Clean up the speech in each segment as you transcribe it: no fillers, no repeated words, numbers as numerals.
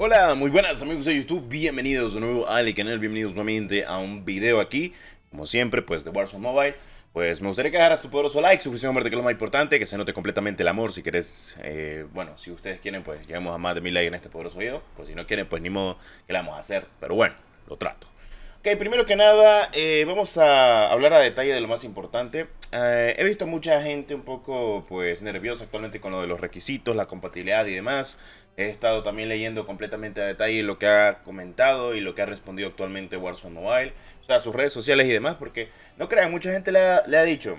Hola, muy buenas amigos de YouTube, bienvenidos de nuevo al canal, bienvenidos nuevamente a un video aquí, como siempre, pues de Warzone Mobile. Pues me gustaría que dejaras tu poderoso like, suscripción, que es lo más importante, que se note completamente el amor. Si querés, bueno, si ustedes quieren, pues lleguemos a más de 1000 likes en este poderoso video. Pues si no quieren, pues ni modo que la vamos a hacer, pero bueno, lo trato. Ok, primero que nada, vamos a hablar a detalle de lo más importante. He visto mucha gente un poco pues nerviosa actualmente con lo de los requisitos, la compatibilidad y demás. He estado también leyendo completamente a detalle lo que ha comentado y lo que ha respondido actualmente Warzone Mobile, o sea, sus redes sociales y demás, porque no crean, mucha gente le ha dicho,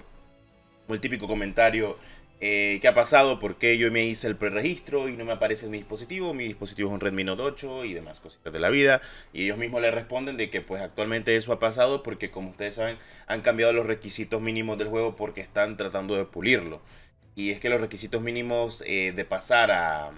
el típico comentario, ¿qué ha pasado? ¿Por qué yo me hice el preregistro y no me aparece en mi dispositivo? Mi dispositivo es un Redmi Note 8 y demás cositas de la vida. Y ellos mismos le responden de que pues actualmente eso ha pasado porque, como ustedes saben, han cambiado los requisitos mínimos del juego porque están tratando de pulirlo. Y es que los requisitos mínimos de pasar a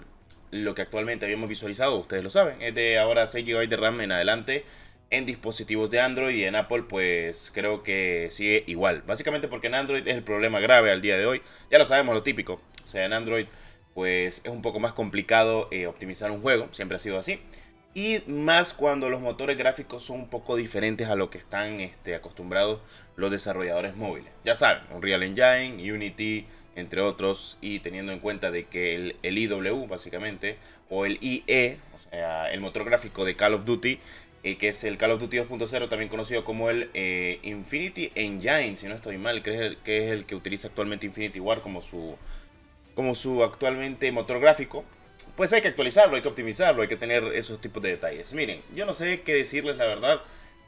lo que actualmente habíamos visualizado, ustedes lo saben, es de ahora 6 GB de RAM en adelante en dispositivos de Android, y en Apple pues creo que sigue igual. Básicamente porque en Android es el problema grave al día de hoy. Ya lo sabemos, lo típico. O sea, en Android pues es un poco más complicado optimizar un juego. Siempre ha sido así. Y más cuando los motores gráficos son un poco diferentes a lo que están acostumbrados los desarrolladores móviles. Ya saben, Unreal Engine, Unity, entre otros. Y teniendo en cuenta de que el IW básicamente, o el IE, o sea, el motor gráfico de Call of Duty, que es el Call of Duty 2.0, también conocido como el Infinity Engine, si no estoy mal, que es el que utiliza actualmente Infinity Ward como su actualmente motor gráfico. Pues hay que actualizarlo, hay que optimizarlo, hay que tener esos tipos de detalles. Miren, yo no sé qué decirles la verdad,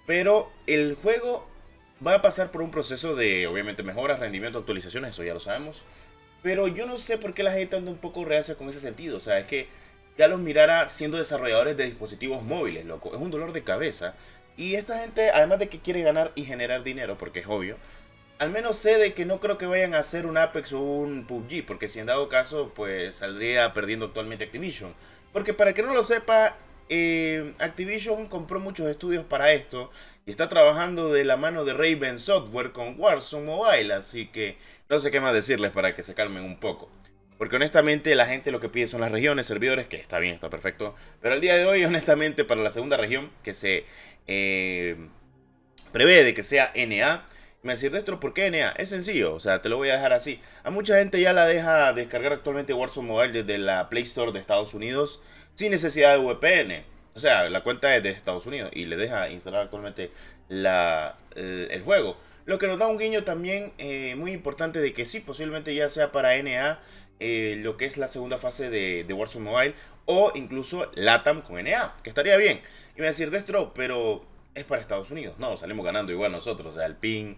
pero el juego va a pasar por un proceso de, obviamente, mejoras, rendimiento, actualizaciones, eso ya lo sabemos. Pero yo no sé por qué la gente anda un poco reacia con ese sentido. O sea, es que ya los mirara siendo desarrolladores de dispositivos móviles, loco. Es un dolor de cabeza. Y esta gente, además de que quiere ganar y generar dinero, porque es obvio, al menos sé de que no creo que vayan a hacer un Apex o un PUBG, porque si en dado caso, pues saldría perdiendo actualmente Activision. Porque para que no lo sepa, Activision compró muchos estudios para esto y está trabajando de la mano de Raven Software con Warzone Mobile, así que no sé qué más decirles para que se calmen un poco. Porque honestamente la gente lo que pide son las regiones, servidores, que está bien, está perfecto. Pero al día de hoy, honestamente, para la segunda región, que se eh, prevé de que sea NA, me decís, Destro, ¿por qué NA? Es sencillo, o sea, te lo voy a dejar así. A mucha gente ya la deja descargar actualmente Warzone Mobile desde la Play Store de Estados Unidos sin necesidad de VPN. O sea, la cuenta es de Estados Unidos y le deja instalar actualmente el juego. Lo que nos da un guiño también muy importante de que sí, posiblemente ya sea para NA lo que es la segunda fase de Warzone Mobile, o incluso LATAM con NA, que estaría bien. Y me va a decir, Destro, pero es para Estados Unidos. No, salimos ganando igual nosotros. O sea, el ping,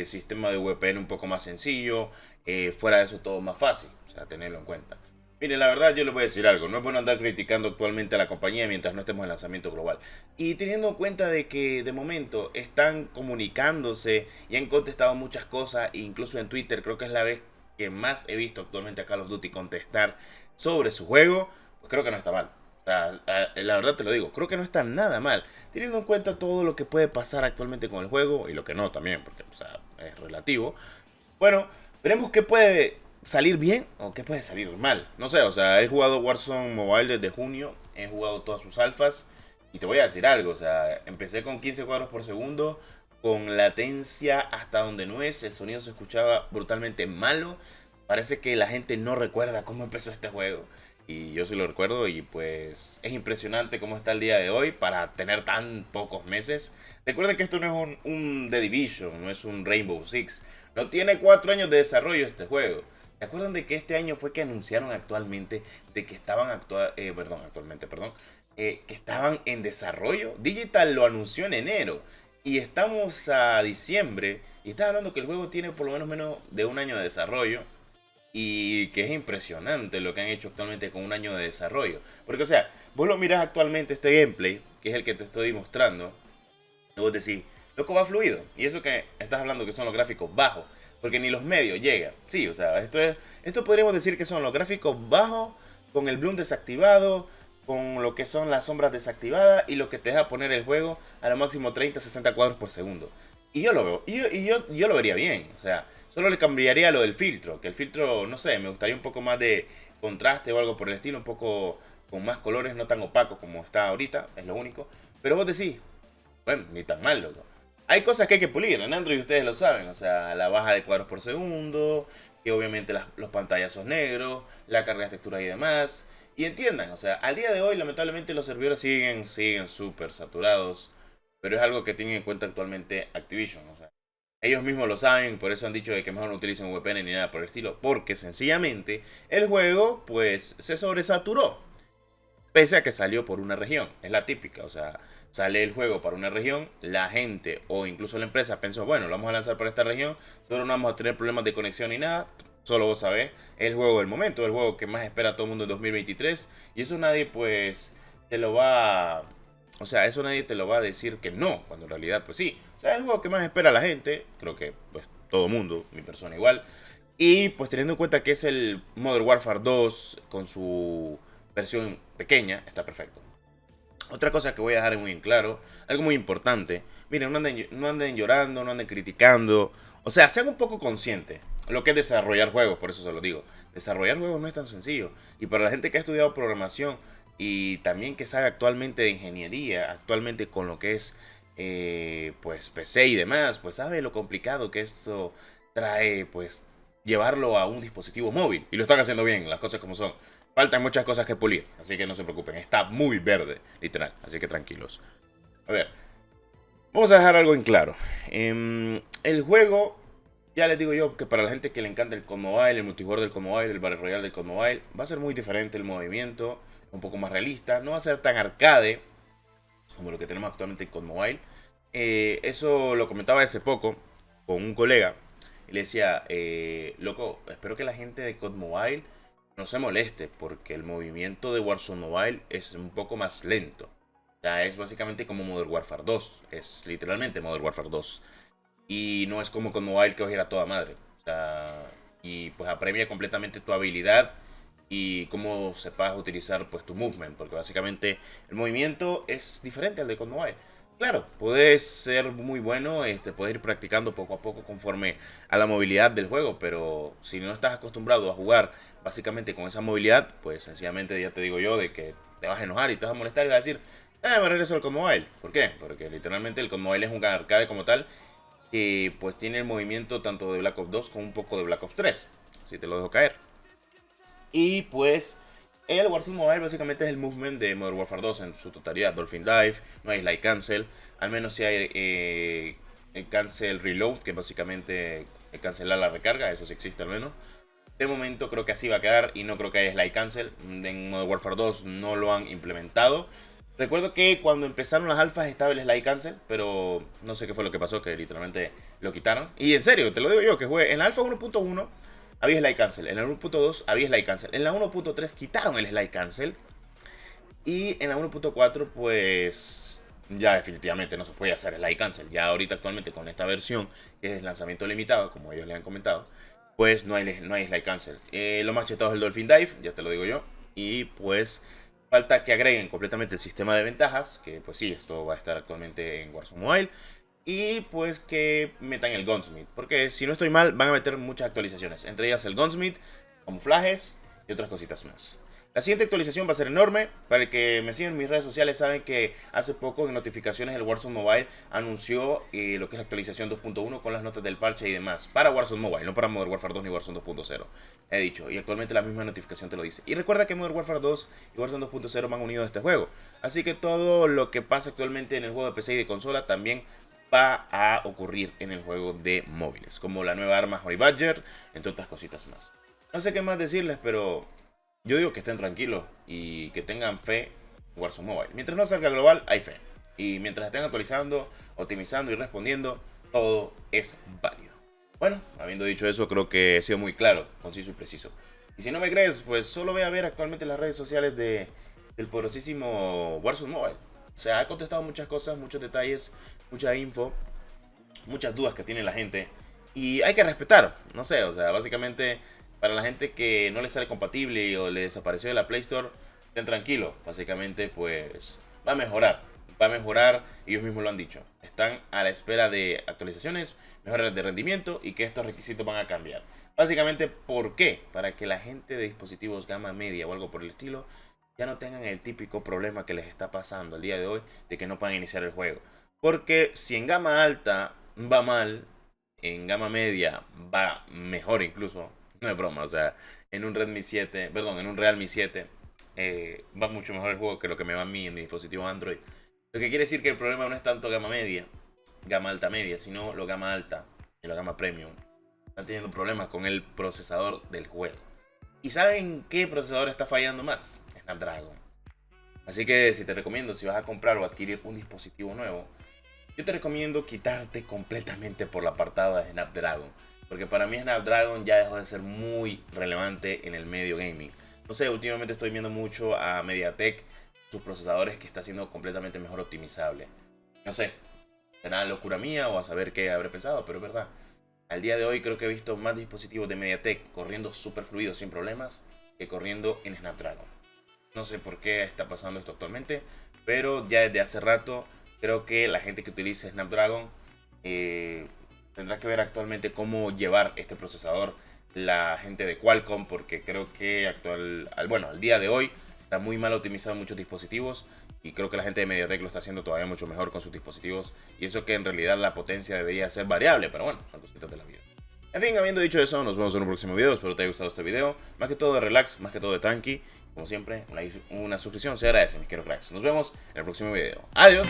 sistema de VPN un poco más sencillo. Fuera de eso todo más fácil. O sea, tenerlo en cuenta. Miren, la verdad yo les voy a decir algo. No es bueno andar criticando actualmente a la compañía mientras no estemos en lanzamiento global. Y teniendo en cuenta de que de momento están comunicándose y han contestado muchas cosas, e incluso en Twitter creo que es la vez que más he visto actualmente a Call of Duty contestar sobre su juego, pues creo que no está mal. O sea, la verdad te lo digo, creo que no está nada mal, teniendo en cuenta todo lo que puede pasar actualmente con el juego y lo que no también, porque o sea, es relativo. Bueno, veremos qué puede salir bien o qué puede salir mal. No sé, o sea, he jugado Warzone Mobile desde junio, he jugado todas sus alfas y te voy a decir algo, o sea, empecé con 15 cuadros por segundo, con latencia hasta donde no es, el sonido se escuchaba brutalmente malo. Parece que la gente no recuerda cómo empezó este juego. Y yo sí lo recuerdo y pues es impresionante cómo está el día de hoy para tener tan pocos meses. Recuerden que esto no es un The Division, no es un Rainbow Six. No tiene 4 años de desarrollo este juego. ¿Se acuerdan de que este año fue que anunciaron actualmente de que estaban que estaban en desarrollo? Digital lo anunció en enero y estamos a diciembre y está hablando que el juego tiene por lo menos de un año de desarrollo. Y que es impresionante lo que han hecho actualmente con un año de desarrollo. Porque, o sea, vos lo mirás actualmente este gameplay, que es el que te estoy mostrando, y vos decís, loco, va fluido. Y eso que estás hablando que son los gráficos bajos, porque ni los medios llegan. Sí, o sea, esto podríamos decir que son los gráficos bajos, con el bloom desactivado, con lo que son las sombras desactivadas, y lo que te deja poner el juego a lo máximo 30-60 cuadros por segundo. Y yo lo veo, y yo lo vería bien, o sea, solo le cambiaría lo del filtro, que el filtro, no sé, me gustaría un poco más de contraste o algo por el estilo, un poco con más colores, no tan opaco como está ahorita, es lo único. Pero vos decís, bueno, ni tan mal, loco. Hay cosas que hay que pulir, en Android ustedes lo saben, o sea, la baja de cuadros por segundo, que obviamente los pantallazos negros, la carga de texturas y demás. Y entiendan, o sea, al día de hoy lamentablemente los servidores siguen súper saturados, pero es algo que tienen en cuenta actualmente Activision, o sea, ellos mismos lo saben, por eso han dicho de que mejor no utilicen VPN ni nada por el estilo, porque sencillamente el juego pues se sobresaturó. Pese a que salió por una región, es la típica, o sea, sale el juego para una región, la gente o incluso la empresa pensó, bueno, lo vamos a lanzar para esta región, seguro no vamos a tener problemas de conexión ni nada, solo vos sabés, es el juego del momento, el juego que más espera todo el mundo en 2023, y eso nadie pues te lo va, o sea, eso nadie te lo va a decir que no, cuando en realidad pues sí, o sea, es el juego que más espera la gente, creo que pues todo el mundo, mi persona igual, y pues teniendo en cuenta que es el Modern Warfare 2 con su versión pequeña, está perfecto. Otra cosa que voy a dejar muy en claro, algo muy importante, miren, no anden llorando, no anden criticando, o sea, sean un poco conscientes lo que es desarrollar juegos, por eso se lo digo. Desarrollar juegos no es tan sencillo. Y para la gente que ha estudiado programación y también que sabe actualmente de ingeniería, actualmente con lo que es pues PC y demás, pues sabe lo complicado que esto trae, pues llevarlo a un dispositivo móvil. Y lo están haciendo bien, las cosas como son. Faltan muchas cosas que pulir, así que no se preocupen. Está muy verde, literal, así que tranquilos. A ver, vamos a dejar algo en claro. El juego, ya les digo yo que para la gente que le encanta el COD Mobile, el multijugador del COD Mobile, el Battle Royale del COD Mobile, va a ser muy diferente el movimiento, un poco más realista, no va a ser tan arcade como lo que tenemos actualmente en COD Mobile. Eso lo comentaba hace poco con un colega y le decía, loco, espero que la gente de COD Mobile no se moleste porque el movimiento de Warzone Mobile es un poco más lento. O sea, es básicamente como Modern Warfare 2. Es literalmente Modern Warfare 2. Y no es como con Mobile que os a toda madre. O sea, y pues apremia completamente tu habilidad y cómo sepas utilizar pues tu movement. Porque básicamente el movimiento es diferente al de con Mobile. Claro, puedes ser muy bueno, puedes ir practicando poco a poco conforme a la movilidad del juego, pero si no estás acostumbrado a jugar básicamente con esa movilidad, pues sencillamente ya te digo yo de que te vas a enojar y te vas a molestar y vas a decir, me regreso al COD Mobile. ¿Por qué? Porque literalmente el COD Mobile es un arcade como tal y pues tiene el movimiento tanto de Black Ops 2 como un poco de Black Ops 3. Si te lo dejo caer. Y pues el Warzone Mobile básicamente es el movement de Modern Warfare 2 en su totalidad. Dolphin Dive, no hay Slide Cancel. Al menos si hay el Cancel Reload, que básicamente cancelar la recarga, eso sí existe al menos. De momento creo que así va a quedar y no creo que haya Slide Cancel. En Modern Warfare 2 no lo han implementado. Recuerdo que cuando empezaron las alfas estaba el Slide Cancel, pero no sé qué fue lo que pasó, que literalmente lo quitaron. Y en serio, te lo digo yo, que jugué en la alfa 1.1 había Slide Cancel, en la 1.2 había Slide Cancel, en la 1.3 quitaron el Slide Cancel y en la 1.4 pues ya definitivamente no se puede hacer Slide Cancel. Ya ahorita actualmente con esta versión, que es lanzamiento limitado, como ellos les han comentado, pues no hay Slide Cancel. Lo más chetado es el Dolphin Dive, ya te lo digo yo, y pues falta que agreguen completamente el sistema de ventajas, que pues sí, esto va a estar actualmente en Warzone Mobile. Y pues que metan el Gunsmith, porque si no estoy mal van a meter muchas actualizaciones, entre ellas el Gunsmith, camuflajes y otras cositas más. La siguiente actualización va a ser enorme. Para el que me siguen en mis redes sociales saben que hace poco en notificaciones el Warzone Mobile anunció lo que es la actualización 2.1 con las notas del parche y demás. Para Warzone Mobile, no para Modern Warfare 2 ni Warzone 2.0. He dicho, y actualmente la misma notificación te lo dice. Y recuerda que Modern Warfare 2 y Warzone 2.0 van unidos a este juego. Así que todo lo que pasa actualmente en el juego de PC y de consola también va a ocurrir en el juego de móviles. Como la nueva arma Honey Badger, entre otras cositas más. No sé qué más decirles, pero yo digo que estén tranquilos y que tengan fe en Warzone Mobile. Mientras no salga global, hay fe. Y mientras estén actualizando, optimizando y respondiendo, todo es válido. Bueno, habiendo dicho eso, creo que he sido muy claro, conciso y preciso. Y si no me crees, pues solo ve a ver actualmente las redes sociales del poderosísimo Warzone Mobile. O sea, ha contestado muchas cosas, muchos detalles, mucha info, muchas dudas que tiene la gente. Y hay que respetar, no sé, o sea, básicamente para la gente que no le sale compatible o le desapareció de la Play Store, estén tranquilos. Básicamente, pues va a mejorar, ellos mismos lo han dicho. Están a la espera de actualizaciones, mejoras de rendimiento y que estos requisitos van a cambiar. Básicamente, ¿por qué? Para que la gente de dispositivos gama media o algo por el estilo ya no tengan el típico problema que les está pasando el día de hoy de que no puedan iniciar el juego. Porque si en gama alta va mal, en gama media va mejor incluso, no es broma, o sea, en un Redmi 7, perdón, en un Realme 7 va mucho mejor el juego que lo que me va a mí en mi dispositivo Android. Lo que quiere decir que el problema no es tanto gama media, gama alta media, sino lo gama alta y la gama premium. Están teniendo problemas con el procesador del juego. ¿Y saben qué procesador está fallando más? Snapdragon. Así que si te recomiendo, si vas a comprar o adquirir un dispositivo nuevo, yo te recomiendo quitarte completamente por la apartado de Snapdragon. Porque para mí Snapdragon ya dejó de ser muy relevante en el medio gaming. No sé, últimamente estoy viendo mucho a MediaTek, sus procesadores que está haciendo completamente mejor optimizable. No sé, será locura mía o a saber qué habré pensado, pero es verdad. Al día de hoy creo que he visto más dispositivos de MediaTek corriendo súper fluidos sin problemas que corriendo en Snapdragon. No sé por qué está pasando esto actualmente, pero ya desde hace rato creo que la gente que utiliza Snapdragon tendrá que ver actualmente cómo llevar este procesador la gente de Qualcomm, porque creo que al día de hoy está muy mal optimizado en muchos dispositivos y creo que la gente de MediaTek lo está haciendo todavía mucho mejor con sus dispositivos, y eso que en realidad la potencia debería ser variable, pero bueno, son cositas de la vida. En fin, habiendo dicho eso, nos vemos en un próximo video. Espero te haya gustado este video. Más que todo de relax, más que todo de tranqui. Como siempre, una suscripción se agradece, mis queridos cracks. Nos vemos en el próximo video. Adiós.